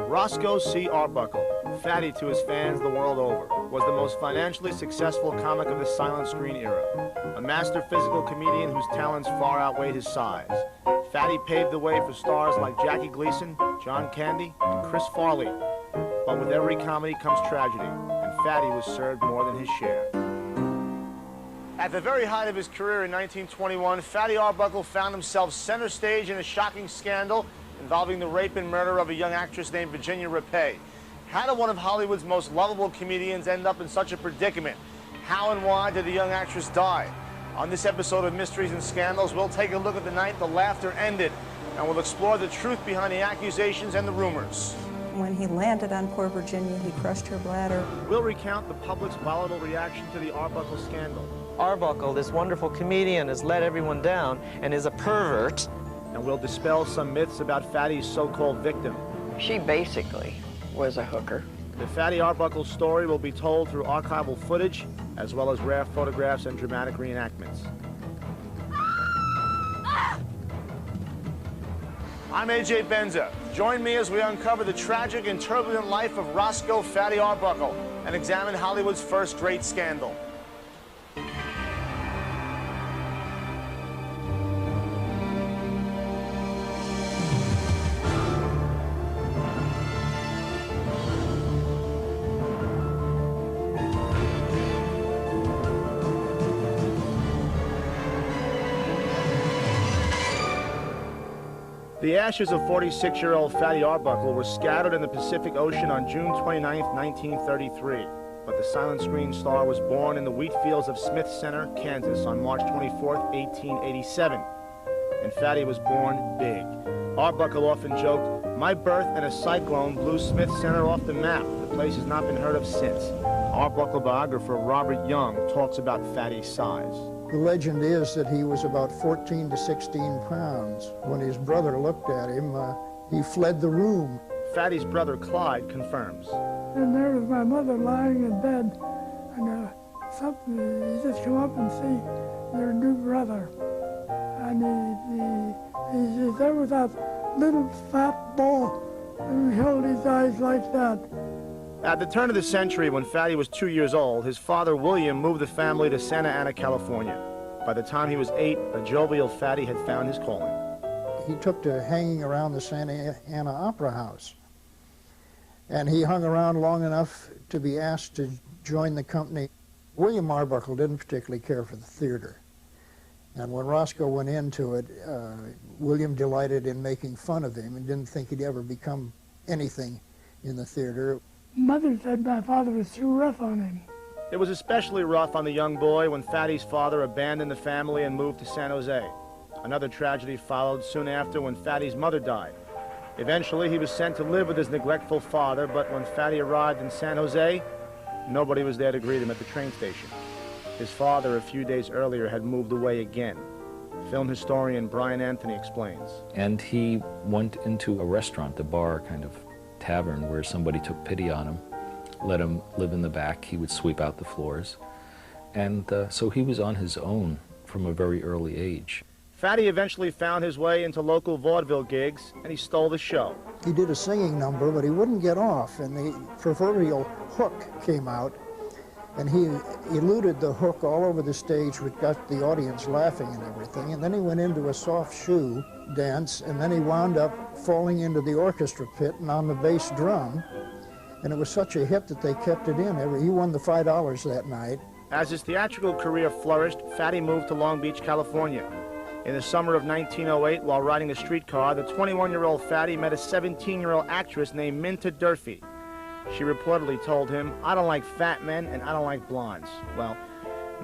Roscoe C. Arbuckle, Fatty to his fans the world over, was the most financially successful comic of the silent screen era. A master physical comedian whose talents far outweighed his size. Fatty paved the way for stars like Jackie Gleason, John Candy, and Chris Farley. But with every comedy comes tragedy, and Fatty was served more than his share. At the very height of his career in 1921, Fatty Arbuckle found himself center stage in a shocking scandal involving the rape and murder of a young actress named Virginia Rappe. How did one of Hollywood's most lovable comedians end up in such a predicament? How and why did the young actress die? On this episode of Mysteries and Scandals, we'll take a look at the night the laughter ended, and we'll explore the truth behind the accusations and the rumors. When he landed on poor Virginia, he crushed her bladder. We'll recount the public's volatile reaction to the Arbuckle scandal. Arbuckle, this wonderful comedian, has let everyone down and is a pervert. And we'll dispel some myths about Fatty's so-called victim. She basically was a hooker. The Fatty Arbuckle story will be told through archival footage, as well as rare photographs and dramatic reenactments. I'm A.J. Benza. Join me as we uncover the tragic and turbulent life of Roscoe Fatty Arbuckle and examine Hollywood's first great scandal. The ashes of 46-year-old Fatty Arbuckle were scattered in the Pacific Ocean on June 29, 1933. But the silent screen star was born in the wheat fields of Smith Center, Kansas on March 24, 1887. And Fatty was born big. Arbuckle often joked, "My birth and a cyclone blew Smith Center off the map. The place has not been heard of since." Arbuckle biographer Robert Young talks about Fatty's size. The legend is that he was about 14 to 16 pounds. When his brother looked at him, he fled the room. Fatty's brother Clyde confirms. And there was my mother lying in bed, and you just come up and see your new brother. And he's there with that little fat ball, and he held his eyes like that. At the turn of the century, when Fatty was 2 years old, his father, William, moved the family to Santa Ana, California. By the time he was 8, a jovial Fatty had found his calling. He took to hanging around the Santa Ana Opera House. And he hung around long enough to be asked to join the company. William Arbuckle didn't particularly care for the theater. And when Roscoe went into it, William delighted in making fun of him and didn't think he'd ever become anything in the theater. Mother said my father was too rough on him. It was especially rough on the young boy when Fatty's father abandoned the family and moved to San Jose. Another tragedy followed soon after when Fatty's mother died. Eventually, he was sent to live with his neglectful father, but when Fatty arrived in San Jose, nobody was there to greet him at the train station. His father, a few days earlier, had moved away again. Film historian Brian Anthony explains. And he went into a restaurant, a bar kind of tavern, where somebody took pity on him, let him live in the back. He would sweep out the floors. And so he was on his own from a very early age. Fatty eventually found his way into local vaudeville gigs, and he stole the show. He did a singing number, but he wouldn't get off, and the proverbial hook came out, and he eluded the hook all over the stage, which got the audience laughing and everything. And then he went into a soft shoe dance, and then he wound up falling into the orchestra pit and on the bass drum. And it was such a hit that they kept it in. He won the $5 that night. As his theatrical career flourished, Fatty moved to Long Beach, California. In the summer of 1908, while riding a streetcar, the 21-year-old Fatty met a 17-year-old actress named Minta Durfee. She reportedly told him, "I don't like fat men and I don't like blondes." Well,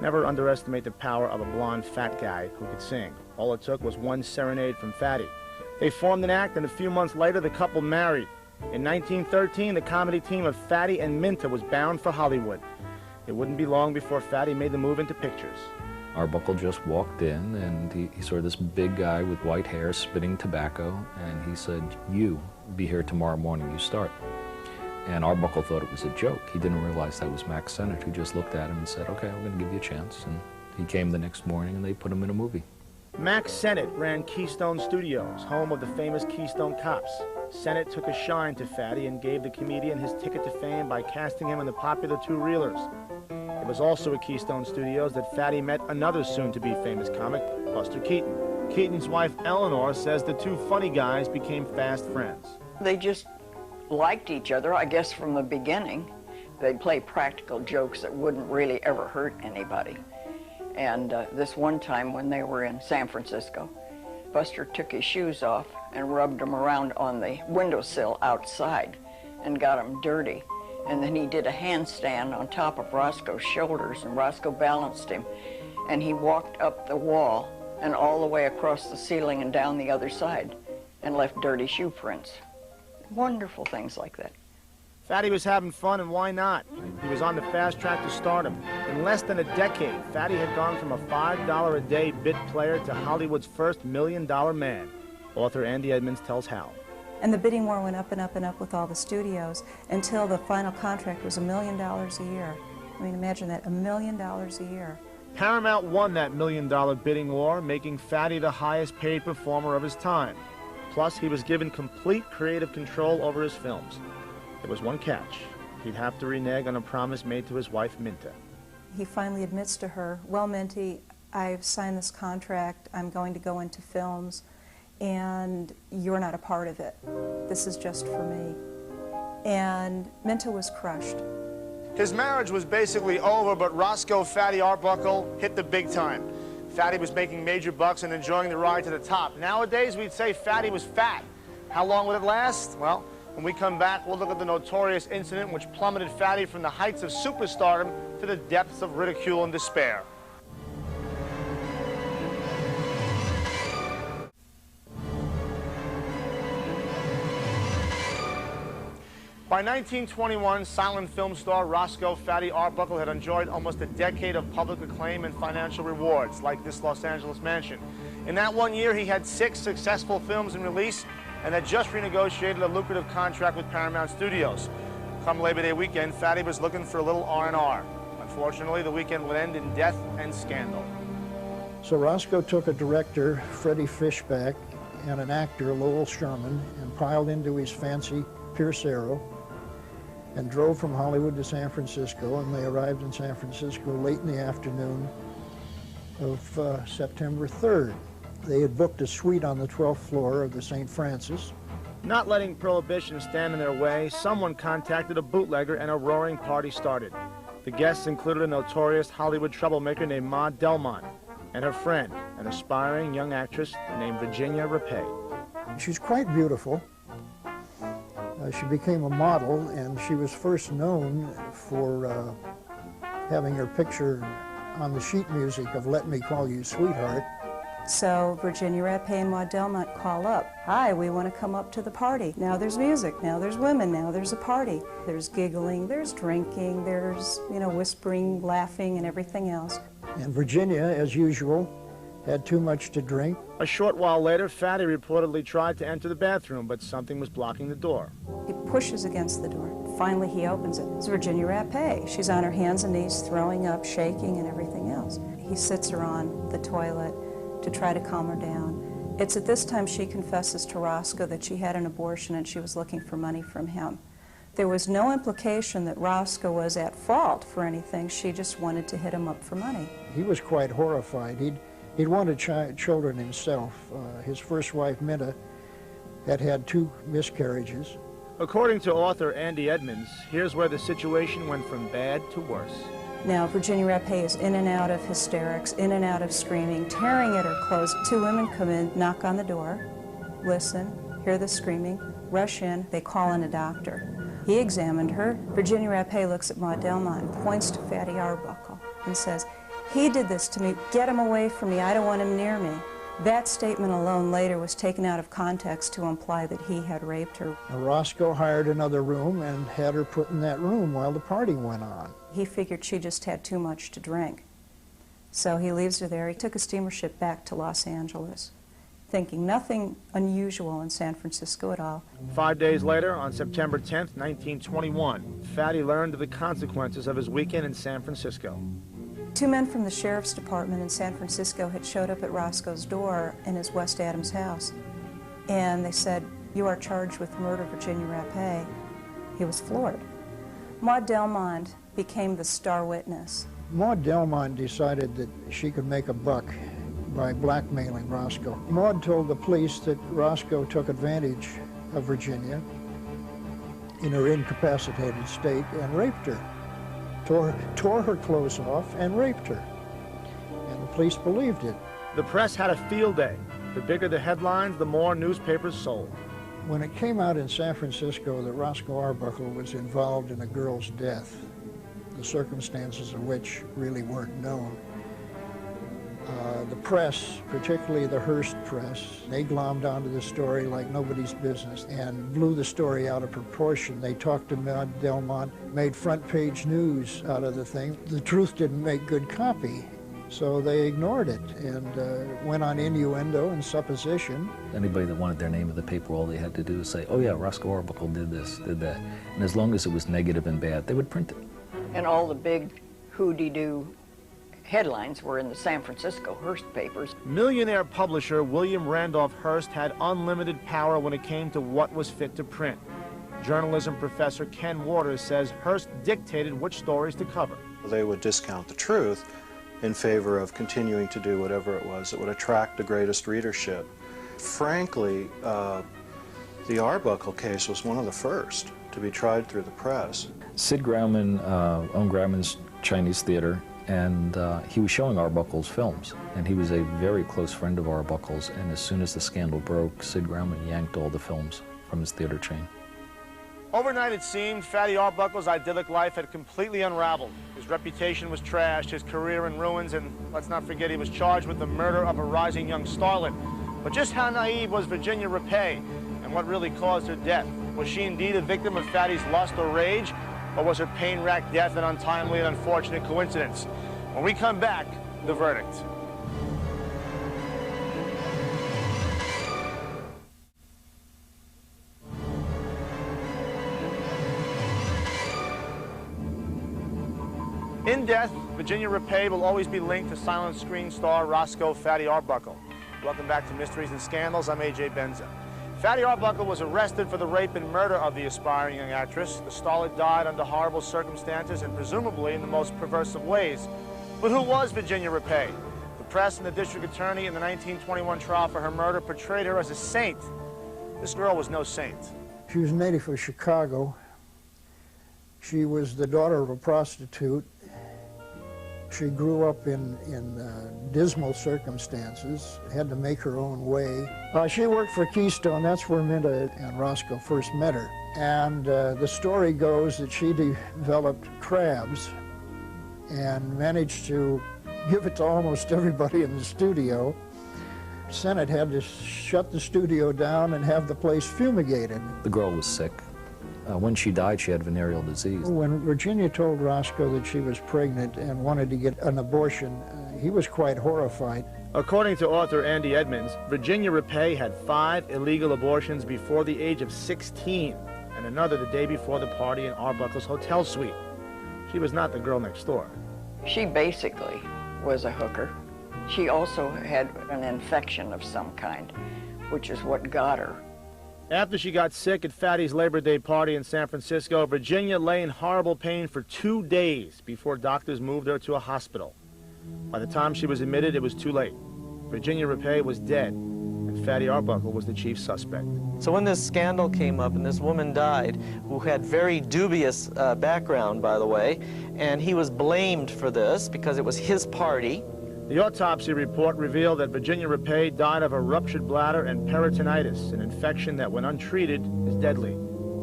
never underestimate the power of a blonde fat guy who could sing. All it took was one serenade from Fatty. They formed an act, and a few months later, the couple married. In 1913, the comedy team of Fatty and Minta was bound for Hollywood. It wouldn't be long before Fatty made the move into pictures. Arbuckle just walked in, and he saw this big guy with white hair spitting tobacco, and he said, "You, be here tomorrow morning, you start." And Arbuckle thought it was a joke. He didn't realize that was Max Sennett, who just looked at him and said, "Okay, I'm going to give you a chance." And he came the next morning, and they put him in a movie. Max Sennett ran Keystone Studios, home of the famous Keystone Cops. Sennett took a shine to Fatty and gave the comedian his ticket to fame by casting him in the popular Two-Reelers. It was also at Keystone Studios that Fatty met another soon-to-be famous comic, Buster Keaton. Keaton's wife, Eleanor, says the two funny guys became fast friends. They just liked each other, I guess, from the beginning. They'd play practical jokes that wouldn't really ever hurt anybody. And this one time when they were in San Francisco, Buster took his shoes off and rubbed them around on the windowsill outside and got them dirty. And then he did a handstand on top of Roscoe's shoulders, and Roscoe balanced him. And he walked up the wall and all the way across the ceiling and down the other side and left dirty shoe prints. Wonderful things like that. Fatty was having fun, and why not? He was on the fast track to stardom. In less than a decade, Fatty had gone from a $5 a day bit player to Hollywood's first $1 million man. Author Andy Edmonds tells how. And the bidding war went up and up and up with all the studios until the final contract was $1 million a year. I mean, imagine that, $1 million a year. Paramount won that $1 million bidding war, making Fatty the highest paid performer of his time. Plus, he was given complete creative control over his films. There was one catch. He'd have to renege on a promise made to his wife, Minta. He finally admits to her, well, Minty, I've signed this contract, I'm going to go into films, and you're not a part of it. This is just for me. And Minta was crushed. His marriage was basically over, but Roscoe Fatty Arbuckle hit the big time. Fatty was making major bucks and enjoying the ride to the top. Nowadays, we'd say Fatty was fat. How long would it last? Well, when we come back, we'll look at the notorious incident which plummeted Fatty from the heights of superstardom to the depths of ridicule and despair. By 1921, silent film star Roscoe Fatty Arbuckle had enjoyed almost a decade of public acclaim and financial rewards, like this Los Angeles mansion. In that one year, he had 6 successful films in release and had just renegotiated a lucrative contract with Paramount Studios. Come Labor Day weekend, Fatty was looking for a little R&R. Unfortunately, the weekend would end in death and scandal. So Roscoe took a director, Freddie Fishback, and an actor, Lowell Sherman, and piled into his fancy Pierce Arrow and drove from Hollywood to San Francisco, and they arrived in San Francisco late in the afternoon of September 3rd. They had booked a suite on the 12th floor of the St. Francis. Not letting prohibition stand in their way, someone contacted a bootlegger and a roaring party started. The guests included a notorious Hollywood troublemaker named Ma Delmont and her friend, an aspiring young actress named Virginia Rappe. She's quite beautiful. She became a model, and she was first known for having her picture on the sheet music of Let Me Call You Sweetheart. So Virginia Rappe and Maud Delmont call up. Hi, we want to come up to the party. Now there's music, now there's women, now there's a party. There's giggling, there's drinking, there's, whispering, laughing, and everything else. And Virginia, as usual, had too much to drink. A short while later, Fatty reportedly tried to enter the bathroom, but something was blocking the door. He pushes against the door. Finally, he opens it. It's Virginia Rappe. She's on her hands and knees, throwing up, shaking, and everything else. He sits her on the toilet to try to calm her down. It's at this time she confesses to Roscoe that she had an abortion and she was looking for money from him. There was no implication that Roscoe was at fault for anything. She just wanted to hit him up for money. He was quite horrified. He'd wanted children himself. His first wife, Minta, had had 2 miscarriages. According to author Andy Edmonds, here's where the situation went from bad to worse. Now, Virginia Rappe is in and out of hysterics, in and out of screaming, tearing at her clothes. 2 women come in, knock on the door, listen, hear the screaming, rush in, they call in a doctor. He examined her. Virginia Rappe looks at Maud Delmont and points to Fatty Arbuckle and says, "He did this to me. Get him away from me. I don't want him near me." That statement alone later was taken out of context to imply that he had raped her. Roscoe hired another room and had her put in that room while the party went on. He figured she just had too much to drink. So he leaves her there. He took a steamer ship back to Los Angeles, thinking nothing unusual in San Francisco at all. 5 days later, on September 10th, 1921, Fatty learned of the consequences of his weekend in San Francisco. Two men from the sheriff's department in San Francisco had showed up at Roscoe's door in his West Adams house, and they said, "You are charged with murder, Virginia Rappe." He was floored. Maud Delmond became the star witness. Maud Delmond decided that she could make a buck by blackmailing Roscoe. Maud told the police that Roscoe took advantage of Virginia in her incapacitated state and raped her, tore her clothes off and raped her. And the police believed it. The press had a field day. The bigger the headlines, the more newspapers sold. When it came out in San Francisco that Roscoe Arbuckle was involved in a girl's death, the circumstances of which really weren't known, the press, particularly the Hearst press, they glommed onto the story like nobody's business and blew the story out of proportion. They talked to Maud Delmont, made front page news out of the thing. The truth didn't make good copy, so they ignored it and went on innuendo and supposition. Anybody that wanted their name in the paper, all they had to do was say, "Oh yeah, Roscoe Arbuckle did this, did that." And as long as it was negative and bad, they would print it. And all the big who-de-do headlines were in the San Francisco Hearst papers. Millionaire publisher William Randolph Hearst had unlimited power when it came to what was fit to print. Journalism professor Ken Waters says Hearst dictated which stories to cover. They would discount the truth in favor of continuing to do whatever it was that would attract the greatest readership. Frankly, the Arbuckle case was one of the first to be tried through the press. Sid Grauman owned Grauman's Chinese Theater, and he was showing Arbuckle's films. And he was a very close friend of Arbuckle's, and as soon as the scandal broke, Sid Grauman yanked all the films from his theater chain. Overnight, it seemed, Fatty Arbuckle's idyllic life had completely unraveled. His reputation was trashed, his career in ruins, and let's not forget he was charged with the murder of a rising young starlet. But just how naive was Virginia Rappe, and what really caused her death? Was she indeed a victim of Fatty's lust or rage, or was her pain-racked death an untimely and unfortunate coincidence? When we come back, the verdict. In death, Virginia Rappe will always be linked to silent screen star Roscoe Fatty Arbuckle. Welcome back to Mysteries and Scandals. I'm A.J. Benza. Fatty Arbuckle was arrested for the rape and murder of the aspiring young actress. The starlet died under horrible circumstances and presumably in the most perverse of ways. But who was Virginia Rappe? The press and the district attorney in the 1921 trial for her murder portrayed her as a saint. This girl was no saint. She was a native of Chicago. She was the daughter of a prostitute. She grew up in dismal circumstances, had to make her own way. She worked for Keystone. That's where Minda and Roscoe first met her. And the story goes that she developed crabs and managed to give it to almost everybody in the studio. Senate had to shut the studio down and have the place fumigated. The girl was sick. When she died, she had venereal disease. When Virginia told Roscoe that she was pregnant and wanted to get an abortion, he was quite horrified. According to author Andy Edmonds, Virginia Rappe had 5 illegal abortions before the age of 16, and another the day before the party in Arbuckle's hotel suite. She was not the girl next door. She basically was a hooker. She also had an infection of some kind, which is what got her. After she got sick at Fatty's Labor Day party in San Francisco, Virginia lay in horrible pain for 2 days before doctors moved her to a hospital. By the time she was admitted, it was too late. Virginia Rappe was dead, and Fatty Arbuckle was the chief suspect. So when this scandal came up and this woman died, who had very dubious background, by the way, and he was blamed for this because it was his party. The autopsy report revealed that Virginia Rappe died of a ruptured bladder and peritonitis, an infection that, when untreated, is deadly.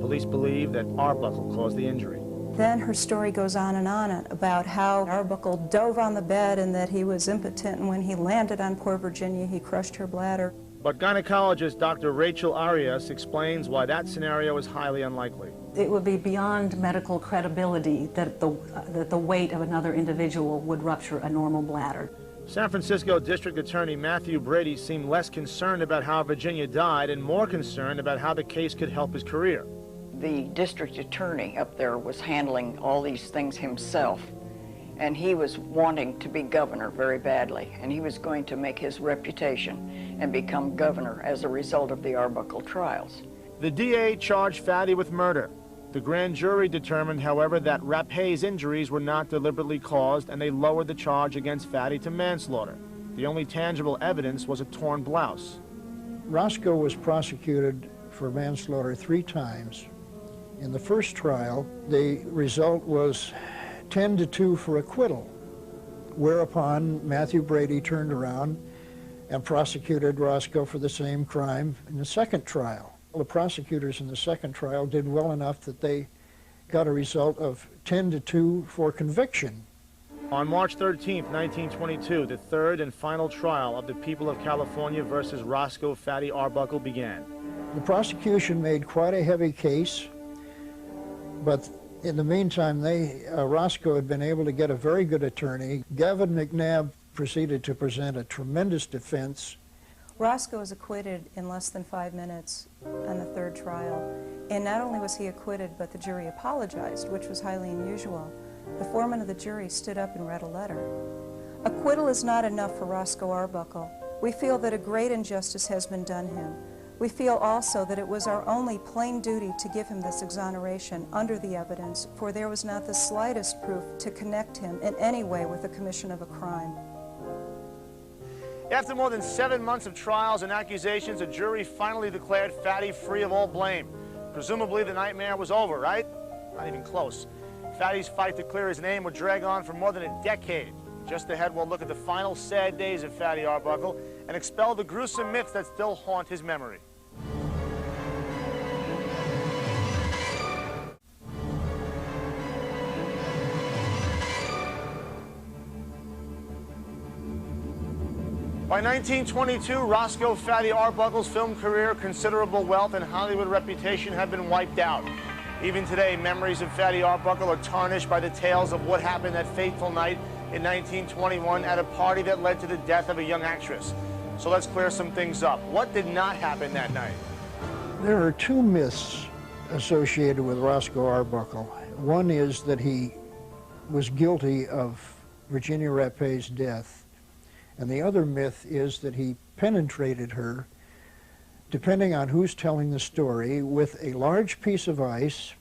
Police believe that Arbuckle caused the injury. Then her story goes on about how Arbuckle dove on the bed and that he was impotent, and when he landed on poor Virginia, he crushed her bladder. But gynecologist Dr. Rachel Arias explains why that scenario is highly unlikely. It would be beyond medical credibility that the weight of another individual would rupture a normal bladder. San Francisco District Attorney Matthew Brady seemed less concerned about how Virginia died and more concerned about how the case could help his career. The district attorney up there was handling all these things himself, And he was wanting to be governor very badly, and he was going to make his reputation and become governor as a result of the Arbuckle trials. The DA charged Fatty with murder. The grand jury determined, however, that Rappe's injuries were not deliberately caused, and they lowered the charge against Fatty to manslaughter. The only tangible evidence was a torn blouse. Roscoe was prosecuted for manslaughter 3 times. In the first trial, the result was 10-2 for acquittal, whereupon Matthew Brady turned around and prosecuted Roscoe for the same crime in the second trial. The prosecutors in the second trial did well enough that they got a result of 10-2 for conviction. On March 13, 1922, the third and final trial of the people of California versus Roscoe Fatty Arbuckle began. The prosecution made quite a heavy case, but in the meantime, Roscoe had been able to get a very good attorney. Gavin McNabb proceeded to present a tremendous defense. Roscoe was acquitted in less than 5 minutes on the third trial. And not only was he acquitted, but the jury apologized, which was highly unusual. The foreman of the jury stood up and read a letter. Acquittal is not enough for Roscoe Arbuckle. We feel that a great injustice has been done him. We feel also that it was our only plain duty to give him this exoneration under the evidence, for there was not the slightest proof to connect him in any way with the commission of a crime. After more than 7 months of trials and accusations, a jury finally declared Fatty free of all blame. Presumably the nightmare was over, right? Not even close. Fatty's fight to clear his name would drag on for more than a decade. Just ahead, we'll look at the final sad days of Fatty Arbuckle and expel the gruesome myths that still haunt his memory. By 1922, Roscoe Fatty Arbuckle's film career, considerable wealth, and Hollywood reputation had been wiped out. Even today, memories of Fatty Arbuckle are tarnished by the tales of what happened that fateful night in 1921 at a party that led to the death of a young actress. So let's clear some things up. What did not happen that night? There are 2 myths associated with Roscoe Arbuckle. One is that he was guilty of Virginia Rappe's death, and the other myth is that he penetrated her, depending on who's telling the story, with a large piece of ice,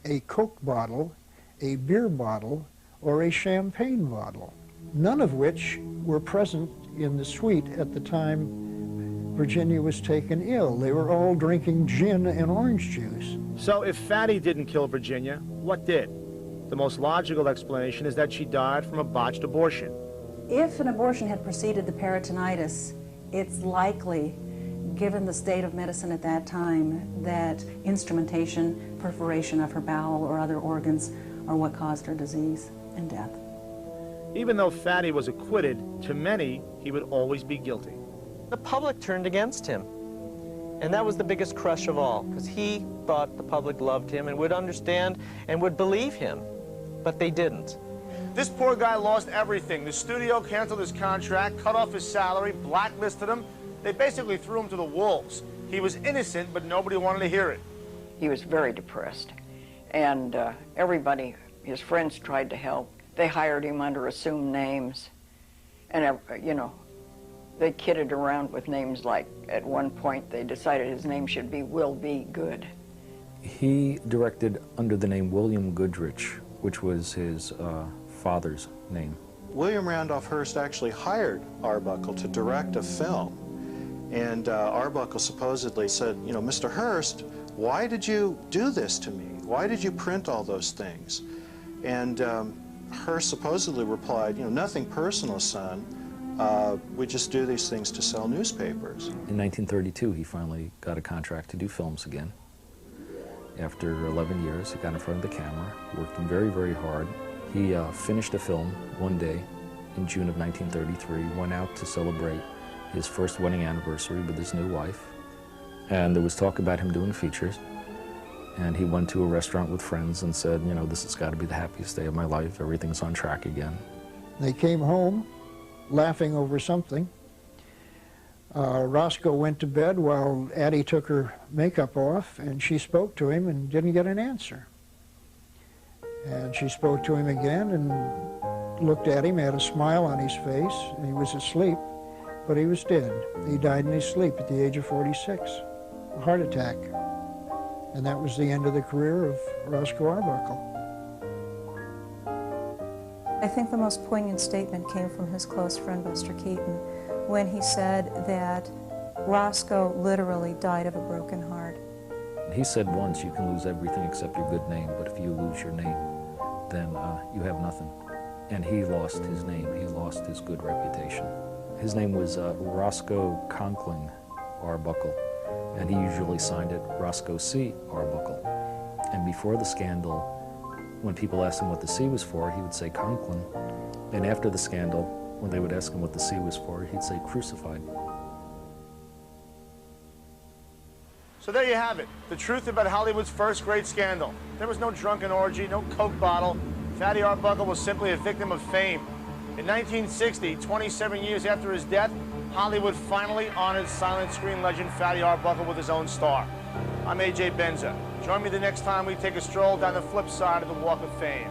a Coke bottle, a beer bottle, or a champagne bottle, none of which were present in the suite at the time Virginia was taken ill. They were all drinking gin and orange juice. So if Fatty didn't kill Virginia, what did? The most logical explanation is that she died from a botched abortion. If an abortion had preceded the peritonitis, it's likely, given the state of medicine at that time, that instrumentation, perforation of her bowel or other organs are what caused her disease and death. Even though Fatty was acquitted, to many, he would always be guilty. The public turned against him. And that was the biggest crush of all, because he thought the public loved him and would understand and would believe him, but they didn't. This poor guy lost everything. The studio canceled his contract, cut off his salary, blacklisted him. They basically threw him to the wolves. He was innocent, but nobody wanted to hear it. He was very depressed, and everybody, his friends, tried to help. They hired him under assumed names, and you know, they kidded around with names like, at one point, they decided his name should be Will Be Good. He directed under the name William Goodrich, which was his father's name. William Randolph Hearst actually hired Arbuckle to direct a film. And Arbuckle supposedly said, you know, Mr. Hearst, why did you do this to me? Why did you print all those things? And Hearst supposedly replied, you know, nothing personal, son. We just do these things to sell newspapers. In 1932, he finally got a contract to do films again. After 11 years, he got in front of the camera, worked very, very hard. He finished a film one day in June of 1933, went out to celebrate his first wedding anniversary with his new wife. And there was talk about him doing features. And he went to a restaurant with friends and said, you know, this has got to be the happiest day of my life. Everything's on track again. They came home laughing over something. Roscoe went to bed while Addie took her makeup off, and she spoke to him and didn't get an answer. And she spoke to him again, and looked at him, had a smile on his face. He was asleep, but he was dead. He died in his sleep at the age of 46, a heart attack. And that was the end of the career of Roscoe Arbuckle. I think the most poignant statement came from his close friend, Buster Keaton, when he said that Roscoe literally died of a broken heart. He said once, you can lose everything except your good name, but if you lose your name, then you have nothing. And he lost his name. He lost his good reputation. His name was Roscoe Conkling Arbuckle, and he usually signed it Roscoe C. Arbuckle. And before the scandal, when people asked him what the C was for, he would say Conklin. And after the scandal, when they would ask him what the C was for, he'd say crucified. So there you have it, the truth about Hollywood's first great scandal. There was no drunken orgy, no Coke bottle. Fatty Arbuckle was simply a victim of fame. In 1960, 27 years after his death, Hollywood finally honored silent screen legend Fatty Arbuckle with his own star. I'm A.J. Benza. Join me the next time we take a stroll down the flip side of the Walk of Fame.